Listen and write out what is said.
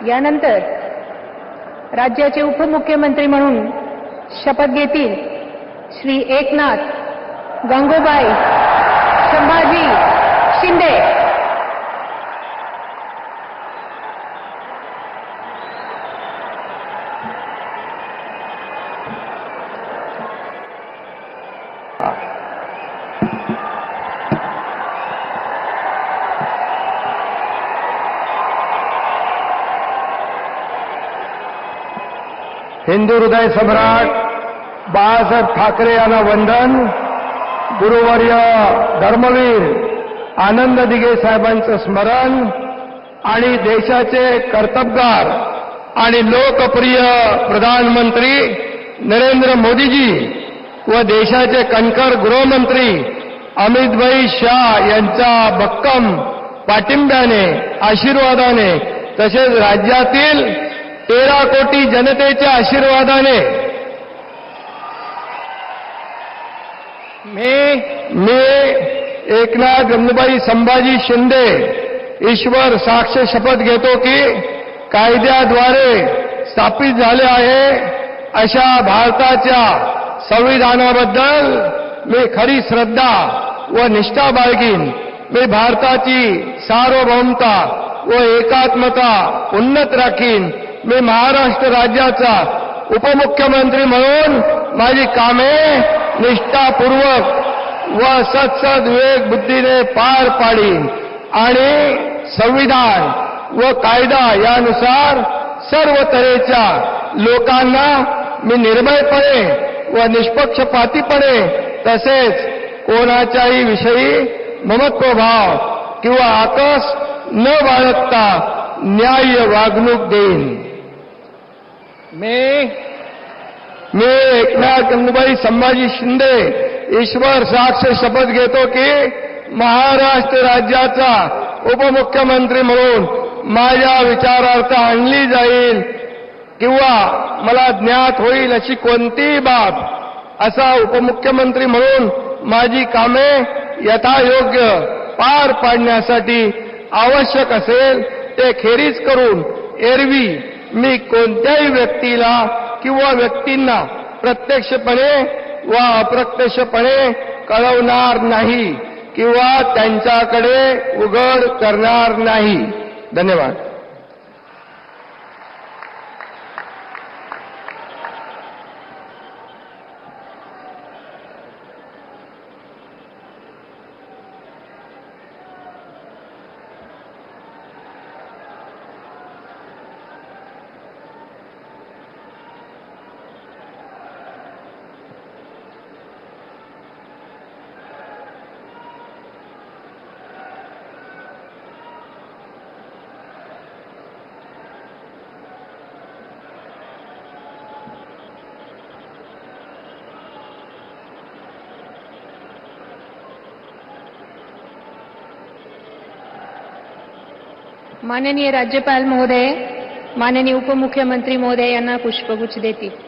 यानंतर राज्याचे उपमुख्यमंत्री म्हणून शपथ घेतील श्री एकनाथ गंगूबाई संभाजी शिंदे। हिंदू हृदय सम्राट बाळासाहेब ठाकरे यांना वंदन। गुरुवर्य धर्मवीर आनंद दिघे साहेबांचं स्मरण आणि देशाचे कर्तबगार आणि लोकप्रिय प्रधानमंत्री नरेंद्र मोदीजी व देशाचे कणखर गृहमंत्री अमितभाई शाह यांच्या भक्कम पाठिंब्याने आशीर्वादाने तसेच राज्यातील 13 कोटी जनतेच्या आशीर्वादाने मी एकनाथ गंगूबाई संभाजी शिंदे ईश्वर साक्ष शपथ घेतो की कायद्याद्वारे स्थापित झाले आहे अशा भारताच्या संविधानाबद्दल मी खरी श्रद्धा व निष्ठा बाळगीन। मी भारताची सार्वभौमता व एकात्मता उन्नत राखीन। मी महाराष्ट्र राज्याचा उपमुख्यमंत्री म्हणून माझी कामे निष्ठापूर्वक व सत्सद विवेक बुद्धीने पार पाडीन आणि संविधान व कायदा यानुसार सर्व तऱ्हेच्या लोकांना मी निर्भयपणे व निष्पक्षपातीपणे तसेच कोणाच्याही विषयी ममत्वभाव किंवा आकस न बाळगता न्याय्य वागणूक देईन। मी एकनाथ गंगूबाई संभाजी शिंदे ईश्वर साक्ष शपथ घेतो की महाराष्ट्र राज्याचा उपमुख्यमंत्री म्हणून माझ्या विचारार्थ आणली जाईल किंवा मला ज्ञात होईल अशी कोणतीही बाब असा उपमुख्यमंत्री म्हणून माझी कामे यथायोग्य पार पाडण्यासाठी आवश्यक असेल ते खेरीज करून एरवी मी कोणत्याही व्यक्तीला किंवा व्यक्तींना प्रत्यक्षपणे व अप्रत्यक्षपणे कळवणार नाही किंवा त्यांच्याकडे उघड करणार नाही। धन्यवाद। माननीय राज्यपाल महोदय, माननीय उपमुख्यमंत्री महोदय यांना पुष्पगुच्छ देतील।